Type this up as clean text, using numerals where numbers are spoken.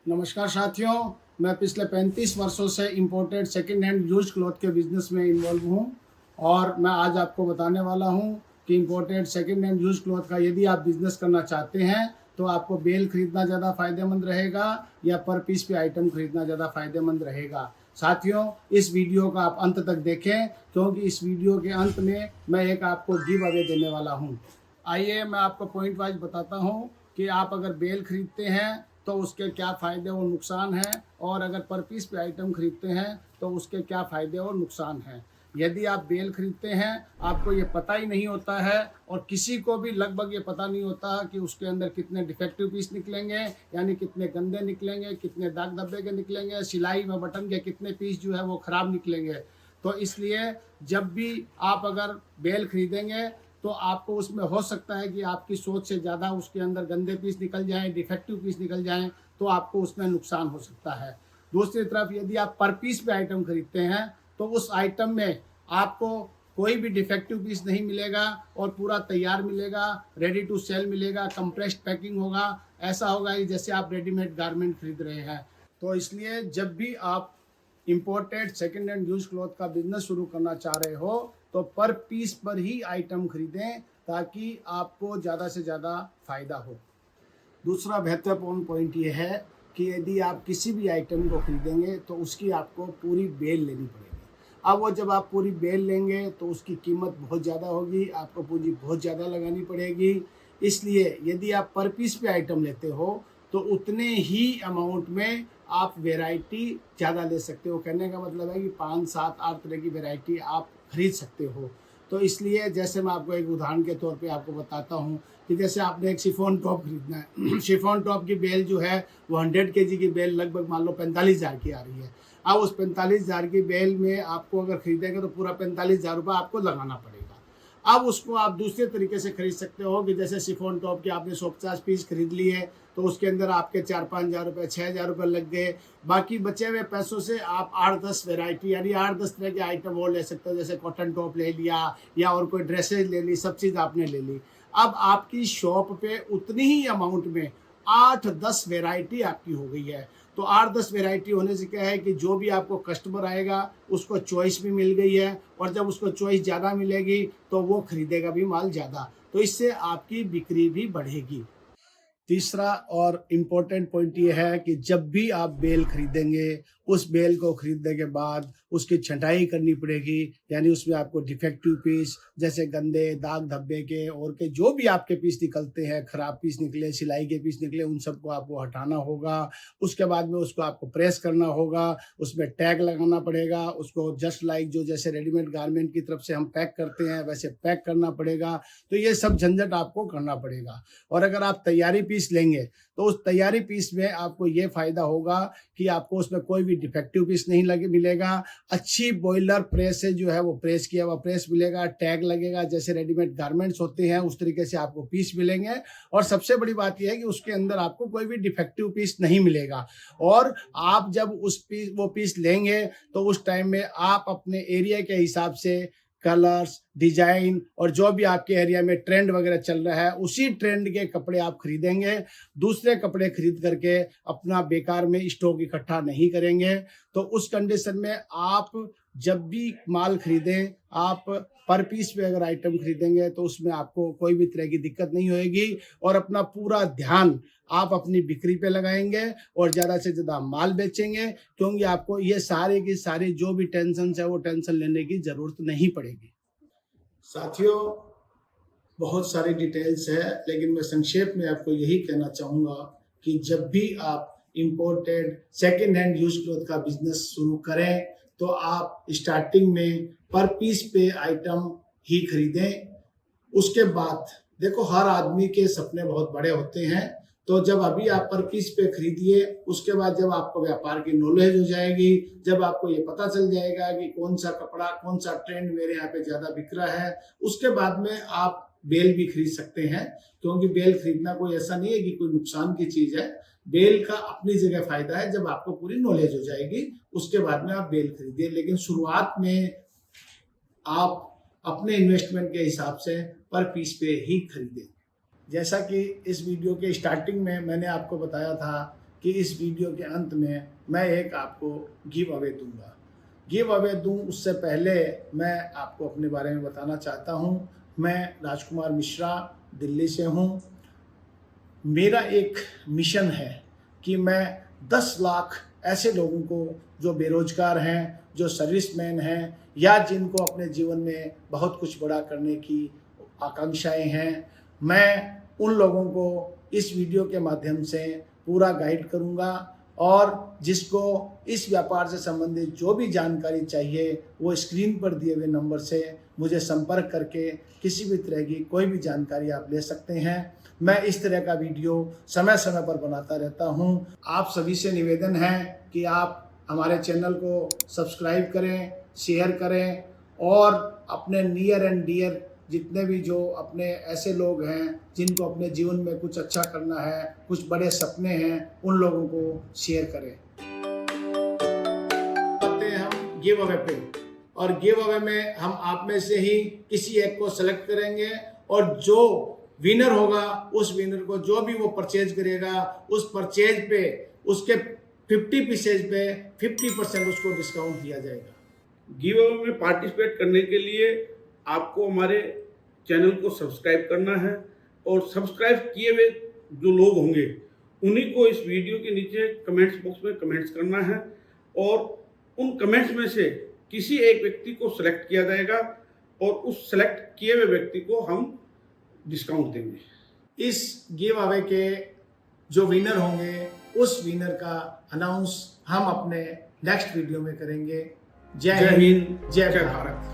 नमस्कार साथियों, मैं पिछले 35 वर्षों से imported second hand used cloth के बिज़नेस में इन्वॉल्व हूँ और मैं आज आपको बताने वाला हूँ कि imported second hand used cloth का यदि आप बिज़नेस करना चाहते हैं तो आपको बेल खरीदना ज़्यादा फ़ायदेमंद रहेगा या पर पीस पे आइटम खरीदना ज़्यादा फ़ायदेमंद रहेगा। साथियों, इस वीडियो का आप अंत तक देखें क्योंकि इस वीडियो के अंत में मैं एक आपको गिव अवे देने वाला हूँ। आइए मैं आपको पॉइंट वाइज बताता हूँ कि आप अगर बेल खरीदते हैं तो उसके क्या फ़ायदे और नुकसान हैं, और अगर पर पीस पे आइटम खरीदते हैं तो उसके क्या फ़ायदे और नुकसान हैं। यदि आप बेल खरीदते हैं, आपको ये पता ही नहीं होता है और किसी को भी लगभग ये पता नहीं होता कि उसके अंदर कितने डिफेक्टिव पीस निकलेंगे, यानी कितने गंदे निकलेंगे, कितने दाग धब्बे के निकलेंगे, सिलाई में बटन के कितने पीस जो है वो ख़राब निकलेंगे। तो इसलिए जब भी आप अगर बेल खरीदेंगे तो आपको उसमें हो सकता है कि आपकी सोच से ज़्यादा उसके अंदर गंदे पीस निकल जाएँ, डिफेक्टिव पीस निकल जाएँ, तो आपको उसमें नुकसान हो सकता है। दूसरी तरफ यदि आप पर पीस पे आइटम खरीदते हैं तो उस आइटम में आपको कोई भी डिफेक्टिव पीस नहीं मिलेगा और पूरा तैयार मिलेगा, रेडी टू सेल मिलेगा, कंप्रेस्ड पैकिंग होगा। ऐसा होगा कि जैसे आप रेडीमेड गारमेंट खरीद रहे हैं। तो इसलिए जब भी आप imported second hand use cloth का बिजनेस शुरू करना चाह रहे हो तो पर पीस पर ही आइटम खरीदें ताकि आपको ज़्यादा से ज़्यादा फ़ायदा हो। दूसरा महत्वपूर्ण पॉइंट ये है कि यदि आप किसी भी आइटम को खरीदेंगे तो उसकी आपको पूरी बेल लेनी पड़ेगी। अब वो जब आप पूरी बेल लेंगे तो उसकी कीमत बहुत ज़्यादा होगी, आपको पूंजी बहुत ज़्यादा लगानी पड़ेगी। इसलिए यदि आप पर पीस पे आइटम लेते हो तो उतने ही अमाउंट में आप वैरायटी ज़्यादा ले सकते हो। कहने का मतलब है कि 5, 7, 8 तरह की वैरायटी आप खरीद सकते हो। तो इसलिए जैसे मैं आपको एक उदाहरण के तौर पे आपको बताता हूँ कि जैसे आपने एक शिफॉन टॉप खरीदना है शिफॉन टॉप की बेल जो है वो 100 केजी की बेल लगभग मान लो 45,000 की आ रही है। अब उस 45,000 की बेल में आपको अगर खरीदेंगे तो पूरा 45,000 रुपये आपको लगाना पड़ेगा। अब उसको आप दूसरे तरीके से खरीद सकते हो कि जैसे शिफॉन टॉप के आपने 150 पीस खरीद लिए तो उसके अंदर आपके 4-5 हज़ार रुपये, 6,000 रुपये लग गए। बाकी बचे हुए पैसों से आप 8-10 वैरायटी यानी 8-10 तरह के आइटम और ले सकते हो। जैसे कॉटन टॉप ले लिया या और कोई ड्रेसेज ले ली, सब चीज़ आपने ले ली। अब आपकी शॉप पे उतनी ही अमाउंट में 8-10 वैरायटी आपकी हो गई है। तो 8-10 वैरायटी होने से क्या है कि जो भी आपको कस्टमर आएगा उसको चॉइस भी मिल गई है, और जब उसको चॉइस ज़्यादा मिलेगी तो वो खरीदेगा भी माल ज़्यादा, तो इससे आपकी बिक्री भी बढ़ेगी। तीसरा और इम्पोर्टेंट पॉइंट ये है कि जब भी आप बेल खरीदेंगे, उस बेल को खरीदने के बाद उसकी छँटाई करनी पड़ेगी, यानी उसमें आपको डिफेक्टिव पीस जैसे गंदे, दाग धब्बे के और के जो भी आपके पीस निकलते हैं, खराब पीस निकले, सिलाई के पीस निकले, उन सबको आपको हटाना होगा। उसके बाद में उसको आपको प्रेस करना होगा, उसमें टैग लगाना पड़ेगा, उसको जस्ट लाइक जो जैसे रेडीमेड गारमेंट की तरफ से हम पैक करते हैं वैसे पैक करना पड़ेगा। तो ये सब झंझट आपको करना पड़ेगा। और अगर आप तैयारी पीस लेंगे तो उस तैयारी पीस में आपको ये फ़ायदा होगा कि आपको उसमें कोई भी डिफेक्टिव पीस नहीं लगे मिलेगा। अच्छी बॉयलर प्रेस से जो है वो प्रेस किया हुआ प्रेस मिलेगा, टैग लगेगा, जैसे रेडीमेड गारमेंट्स होते हैं उस तरीके से आपको पीस मिलेंगे। और सबसे बड़ी बात यह है कि उसके अंदर आपको कोई भी डिफेक्टिव पीस नहीं मिलेगा। और आप जब वो पीस लेंगे तो उस टाइम में आप अपने एरिया के हिसाब से कलर्स, डिजाइन और जो भी आपके एरिया में ट्रेंड वगैरह चल रहा है उसी ट्रेंड के कपड़े आप खरीदेंगे। दूसरे कपड़े खरीद करके अपना बेकार में स्टॉक इकट्ठा नहीं करेंगे। तो उस कंडीशन में आप जब भी माल खरीदें, आप पर पीस पे अगर आइटम खरीदेंगे तो उसमें आपको कोई भी तरह की दिक्कत नहीं होएगी और अपना पूरा ध्यान आप अपनी बिक्री पे लगाएंगे और ज़्यादा से ज़्यादा माल बेचेंगे, क्योंकि आपको ये सारे की सारी जो भी टेंशन है वो टेंशन लेने की ज़रूरत नहीं पड़ेगी। साथियों, बहुत सारी डिटेल्स है लेकिन मैं संक्षेप में आपको यही कहना चाहूँगा कि जब भी आप imported second hand use cloth का बिजनेस शुरू करें तो आप स्टार्टिंग में पर पीस पे आइटम ही खरीदें। उसके बाद देखो, हर आदमी के सपने बहुत बड़े होते हैं। तो जब अभी आप पर पीस पे खरीदिए, उसके बाद जब आपको व्यापार की नॉलेज हो जाएगी, जब आपको ये पता चल जाएगा कि कौन सा कपड़ा, कौन सा ट्रेंड मेरे यहाँ पे ज़्यादा बिक रहा है, उसके बाद में आप बेल भी खरीद सकते हैं। क्योंकि बेल खरीदना कोई ऐसा नहीं है कि कोई नुकसान की चीज़ है। बेल का अपनी जगह फायदा है। जब आपको पूरी नॉलेज हो जाएगी उसके बाद में आप बेल खरीदिए, लेकिन शुरुआत में आप अपने इन्वेस्टमेंट के हिसाब से पर पीस पे ही खरीदें। जैसा कि इस वीडियो के स्टार्टिंग में मैंने आपको बताया था कि इस वीडियो के अंत में मैं एक आपको गिव अवे दूंगा। गिव अवे दूं उससे पहले मैं आपको अपने बारे में बताना चाहता हूं। मैं राजकुमार मिश्रा दिल्ली से हूं। मेरा एक मिशन है कि मैं 10 लाख ऐसे लोगों को जो बेरोजगार हैं, जो सर्विसमैन हैं या जिनको अपने जीवन में बहुत कुछ बड़ा करने की आकांक्षाएं हैं, मैं उन लोगों को इस वीडियो के माध्यम से पूरा गाइड करूंगा और जिसको इस व्यापार से संबंधित जो भी जानकारी चाहिए वो स्क्रीन पर दिए हुए नंबर से मुझे संपर्क करके किसी भी तरह की कोई भी जानकारी आप ले सकते हैं। मैं इस तरह का वीडियो समय समय पर बनाता रहता हूं। आप सभी से निवेदन है कि आप हमारे चैनल को सब्सक्राइब करें, शेयर करें और अपने नियर एंड डियर जितने भी जो अपने ऐसे लोग हैं जिनको अपने जीवन में कुछ अच्छा करना है, कुछ बड़े सपने हैं, उन लोगों को शेयर करें। आते हैं हम गिव अवे पे, और गिव अवे में हम आप में से ही किसी एक को सेलेक्ट करेंगे और जो विनर होगा उस विनर को जो भी वो परचेज करेगा उस परचेज पे उसके 50% पे 50% उसको डिस्काउंट दिया जाएगा। गिव अवे में पार्टिसिपेट करने के लिए आपको हमारे चैनल को सब्सक्राइब करना है और सब्सक्राइब किए हुए जो लोग होंगे उन्हीं को इस वीडियो के नीचे कमेंट्स बॉक्स में कमेंट्स करना है और उन कमेंट्स में से किसी एक व्यक्ति को सिलेक्ट किया जाएगा और उस सेलेक्ट किए हुए व्यक्ति को हम डिस्काउंट देंगे। इस गिव अवे के जो विनर होंगे उस विनर का अनाउंस हम अपने नेक्स्ट वीडियो में करेंगे। जय हिंद, जय भारत।